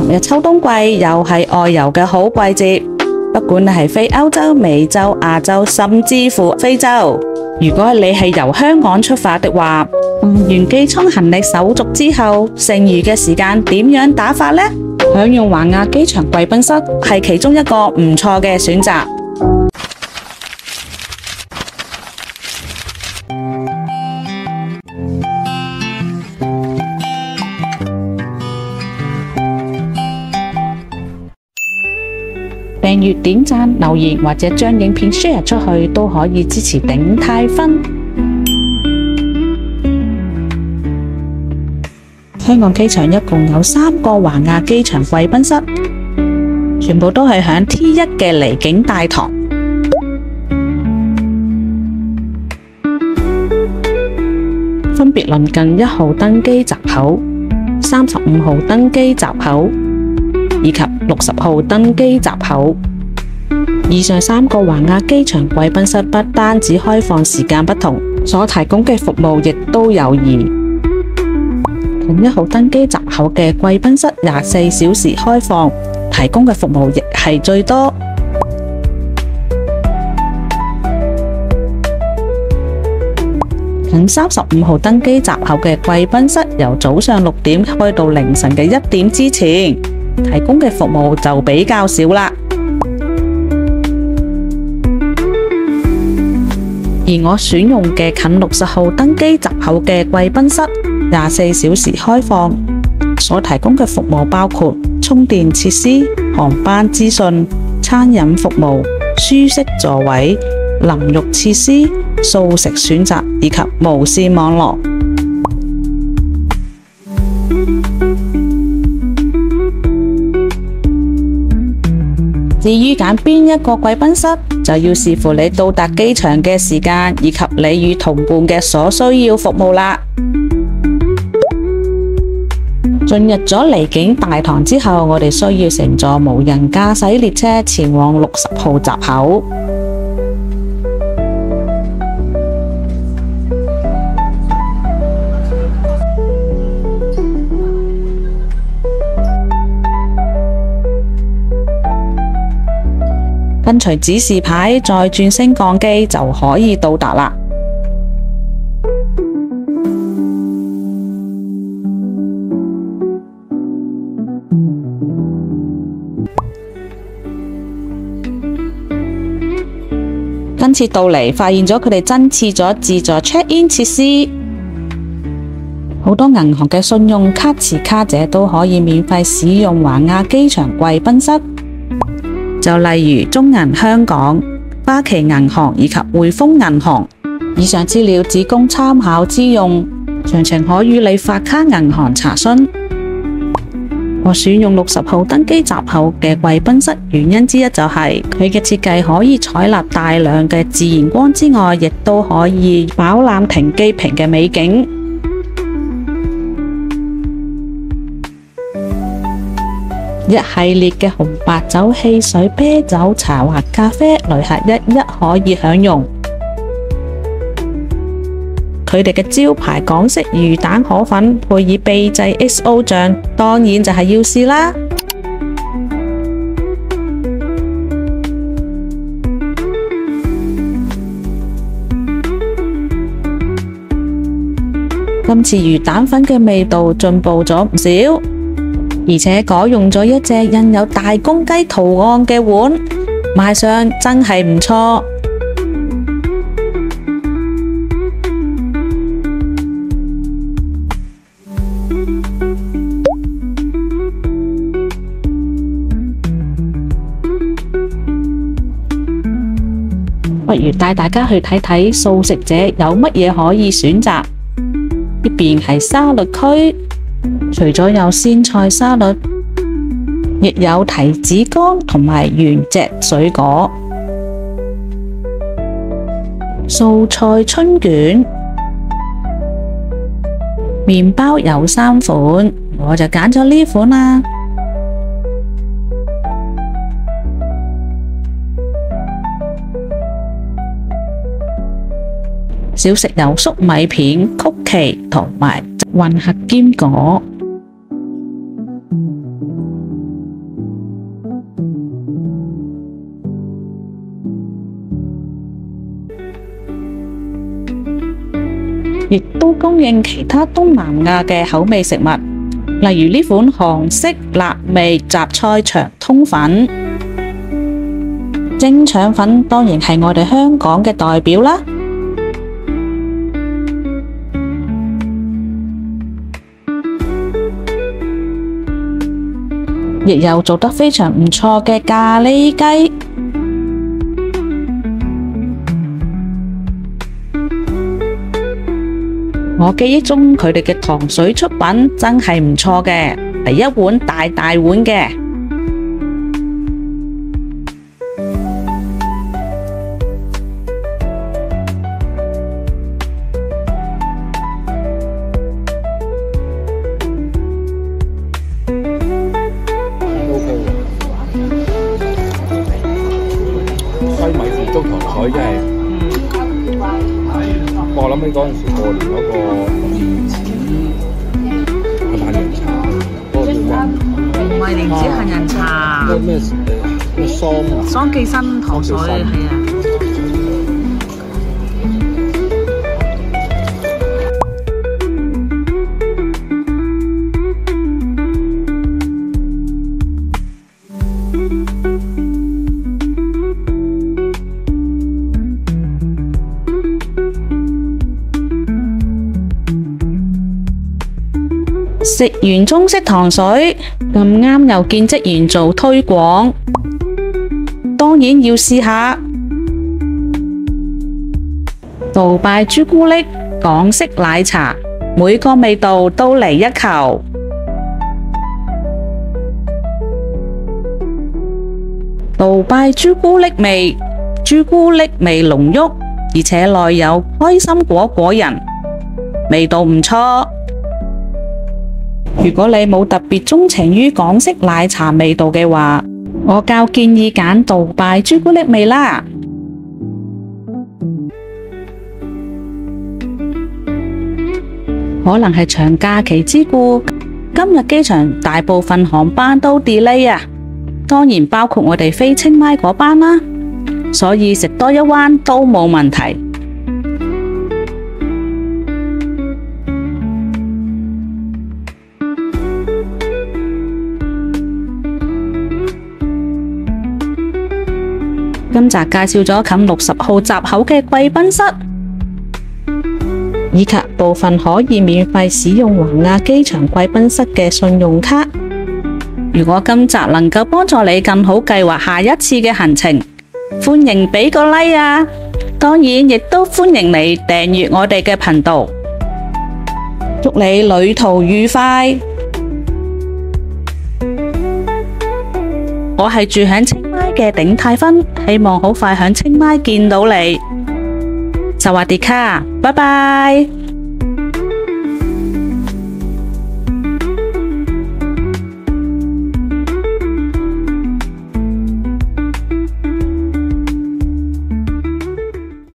日秋冬季又係外遊嘅好季節，不管你係飛歐洲、美洲、亞洲，甚至乎非洲。如果你係由香港出發的話，辦完機艙行李手續之後，剩餘嘅時間點樣打發呢？享用華亞機場貴賓室係其中一個唔錯嘅選擇。訂閱、點讚、留言或者將影片 share 出去都可以支持鼎泰豐。香港機場一共有3個華亞機場貴賓室，全部都係響 T1 嘅離境大堂，分別鄰近1號登機閘口、35號登機閘口以及60號登機閘口。以上3個華亞機場貴賓室不單止開放時間不同，所提供嘅服務亦都有異。近1號登機閘口嘅貴賓室24小時開放，提供嘅服務亦係最多。近35號登機閘口嘅貴賓室由早上6點開到凌晨嘅1點之前，提供嘅服務就比較少啦。而我選用嘅近60號登機閘口嘅貴賓室24小時開放，所提供嘅服務包括充電設施、航班資訊、餐飲服務、舒適座位、淋浴設施、素食選擇以及無線網絡。至於揀邊一個貴賓室，就要視乎你到達機場嘅時間以及你與同伴嘅所需要服務啦。進入咗離境大堂之後，我哋需要乘坐無人駕駛列車前往60號閘口。跟隨指示牌，再轉升降機就可以到達啦。今次到嚟，發現咗佢哋增設咗自助 check-in 設施，好多銀行嘅信用卡持卡者都可以免費使用華亞機場貴賓室。就例如中銀香港、花旗銀行以及匯豐銀行。以上資料只供參考之用，詳情可與你發卡銀行查詢。我選用60號登機閘口嘅貴賓室，原因之一就係佢嘅設計可以採納大量嘅自然光之外，亦都可以飽覽停機坪嘅美景。一系列嘅紅白酒、汽水、啤酒、茶或咖啡，旅客一一可以享用。佢哋嘅招牌港式魚蛋河粉配以秘製 XO 醬，當然就係要試啦。今次魚蛋粉嘅味道進步咗唔少。而且改用咗一隻印有大公雞圖案嘅碗，賣相真係唔錯。不如帶大家去睇睇素食者有乜嘢可以選擇。呢邊係沙律區。除咗有鮮菜沙律，亦有提子乾同埋原隻水果、素菜春卷、麵包有3款，我就揀咗呢款啦。小食有粟米片、曲奇同埋混合堅果。亦都供應其他東南亞嘅口味食物，例如呢款韓式辣味雜菜長通粉。蒸腸粉當然係我哋香港嘅代表啦。亦有做得非常唔錯嘅咖喱雞。我記憶中佢哋嘅糖水出品真係唔錯嘅，係一碗大大碗嘅。西米腐竹糖水真係，我諗起嗰陣時過年嗰個蓮子杏仁茶，嗰個叫咩？唔係蓮子杏仁茶，嗰個咩桑寄生糖水係啊。食完中式糖水，咁啱又見職員做推廣，當然要試下杜拜朱古力港式奶茶，每個味道都嚟一球。杜拜朱古力味濃郁，而且內有開心果仁，味道唔錯。如果你冇特別鍾情於港式奶茶味道嘅話，我較建議揀杜拜朱古力味啦。可能係長假期之故，今日機場大部分航班都 delay 啊，當然包括我哋飛清邁嗰班啦，所以食多一彎都冇問題。今集介紹咗近60號閘口嘅貴賓室，以及部分可以免費使用華亞機場貴賓室嘅信用卡。如果今集能夠幫助你更好計劃下一次嘅行程，歡迎俾個 like 啊！當然亦都歡迎你訂閱我哋嘅頻道。祝你旅途愉快！我係住喺清邁嘅頂泰芬，希望好快喺清邁見到你。薩瓦迪卡，拜拜。